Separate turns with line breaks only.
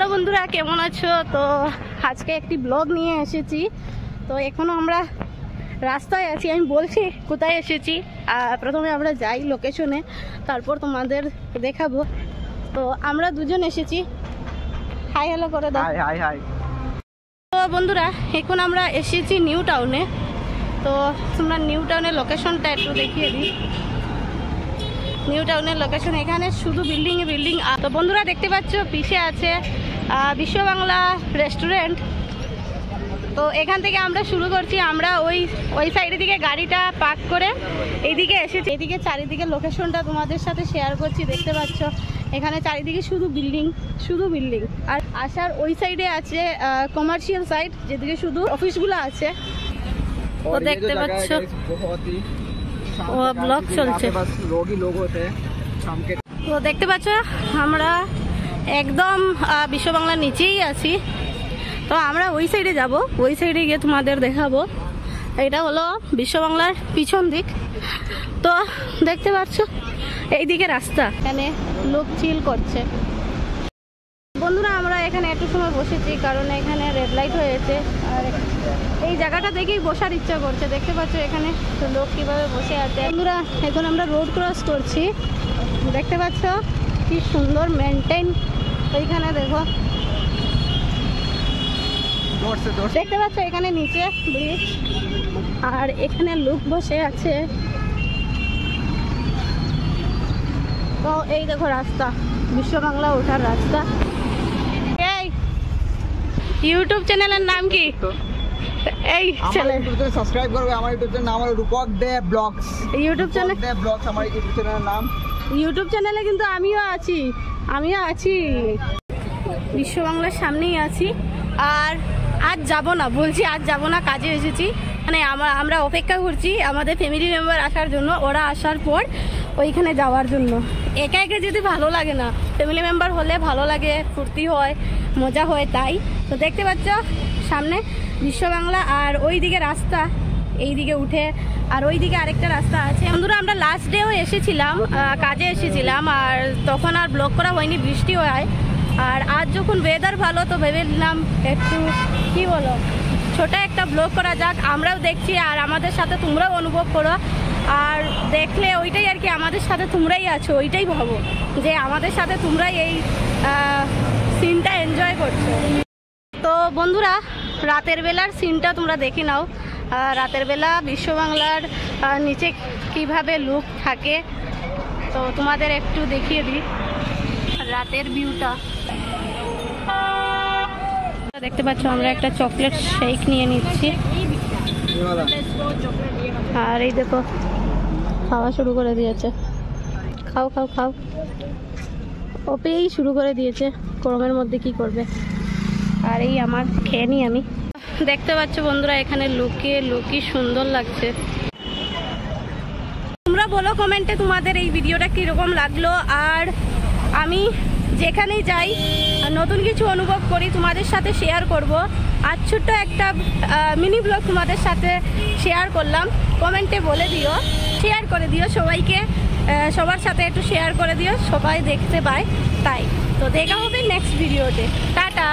Hello বন্ধুরা, কেমন আছো? তো আজকে একটি ব্লগ নিয়ে এসেছি। তো এখনো আমরা রাস্তায় আছি, আমি বলছি কোথায় এসেছি। প্রথমে আমরা যাই লোকেশনে, তারপর তোমাদের দেখাবো। তো আমরা দুজন এসেছি। হাই হ্যালো করে দাও।
High high high.
তো বন্ধুরা, এখন আমরা এসেছি নিউ টাউনে। তো তোমরা নিউ টাউনের লোকেশনটা একটু দেখিয়ে দিই। নিউ টাউনের লোকেশন, এখানে শুধু বিল্ডিং বিল্ডিং। তো বন্ধুরা দেখতে পাচ্ছ পিছে আছে বিশ্ব বাংলা রেস্টুরেন্ট। তো এখান থেকে আমরা শুরু করছি। আমরা ওই সাইডের দিকে গাড়িটা পার্ক করে এইদিকে এসেছি। এইদিকে চারিদিকে লোকেশনটা তোমাদের সাথে শেয়ার করছি। দেখতে পাচ্ছ এখানে চারিদিকে শুধু বিল্ডিং শুধু বিল্ডিং। আর আসার ওই সাইডে আছে কমার্শিয়াল সাইড, যেদিকে শুধু অফিসগুলো আছে। তো দেখতে পাচ্ছ ও ব্লগ চলছে। তো দেখতে পাচ্ছ আমরা একদম বিশ্ব বাংলার নিচেই আছি। তো আমরা ওই সাইডে যাব, ওই সাইডে গিয়ে তোমাদের দেখাবো। এটা হলো বিশ্ব বাংলার পিছন দিক। তো দেখতে পাচ্ছ এইদিকে রাস্তা, এখানে লোক চিল করছে। বন্ধুরা আমরা এখানে একটু সময় বসেছি, কারণ এখানে রেড লাইট হয়েছে। আর এই জায়গাটা দেখেই বসার ইচ্ছা করছে। দেখতে পাচ্ছ এখানে লোক কিভাবে বসে আছে। বন্ধুরা এখন আমরা রোড ক্রস করছি। দেখতে পাচ্ছ কি সুন্দর মেনটেন। ওইখানে দেখো, দেখতে পাচ্ছ এখানে নিচে ব্রিজ, আর এখানে লোক বসে আছে। তো এই দেখো রাস্তা, বিশ্ব বাংলা ওঠার রাস্তা। এই ইউটিউব চ্যানেলের নাম কি? এই চ্যানেল
সাবস্ক্রাইব করবে। আমার ইউটিউব চ্যানেল নাম হলো রূপক দে ব্লগস।
ইউটিউব চ্যানেল
দে ব্লগস আমার ইউটিউব চ্যানেলের নাম।
ইউটিউব চ্যানেলে কিন্তু আমিও আছি বিশ্ব বাংলার সামনেই আছি। আর আজ যাব না, বলছি আজ যাব না, কাজে এসেছি। মানে আমরা অপেক্ষা করছি আমাদের ফ্যামিলি মেম্বার আসার জন্য। ওরা আসার পর ওইখানে যাওয়ার জন্য। একা একা যেতে ভালো লাগে না, ফ্যামিলি মেম্বার হলে ভালো লাগে, ফুর্তি হয়, মজা হয়। তাই তো দেখতে পাচ্ছ সামনে বিশ্ব বাংলা, আর ওই দিকে রাস্তা, এই দিকে উঠে, আর ওই দিকে আরেকটা রাস্তা আছে। বন্ধুরা আমরা লাস্ট ডেও এসেছিলাম, কাজে এসেছিলাম, আর তখন আর ব্লগ করা হয়নি, বৃষ্টি হয়। আর আজ যখন ওয়েদার ভালো, তো ভেবে নিলাম একটু কি বলো ছোট একটা ব্লগ করা যাক। আমরাও দেখছি আর আমাদের সাথে তোমরাও অনুভব করো। আর দেখলে ওইটাই আর কি, আমাদের সাথে তোমরাই আছো, ওইটাই ভাবো যে আমাদের সাথে তোমরাই এই সিনটা এনজয় করছো। তো বন্ধুরা রাতের বেলার সিনটা তোমরা দেখে নাও। রাতের বেলা বিশ্ব বাংলার নিচে কিভাবে লুক থাকে, তো তোমাদের একটু দেখিয়ে দিই রাতের ভিউটা। দেখতে পাচ্ছ আমরা একটা চকলেট শেক নিয়ে নিচ্ছি। আর এই দেখো খাওয়া শুরু করে দিয়েছে। খাও খাও খাও, ওপেই শুরু করে দিয়েছে। গরমের মধ্যে কি করবে। আর এই আমার খেয়ে নিই আমি। দেখতে পাচ্ছ বন্ধুরা এখানে লুকি সুন্দর লাগছে। তোমরা বলো কমেন্টে তোমাদের এই ভিডিওটা কীরকম লাগলো। আর আমি যেখানেই যাই নতুন কিছু অনুভব করি, তোমাদের সাথে শেয়ার করব। আর ছোট্ট একটা মিনি ব্লগ তোমাদের সাথে শেয়ার করলাম। কমেন্টে বলে দিও, শেয়ার করে দিও সবাইকে, সবার সাথে একটু শেয়ার করে দিও, সবাই দেখতে পায়। তাই তো দেখা হবে নেক্সট ভিডিওতে। টাটা।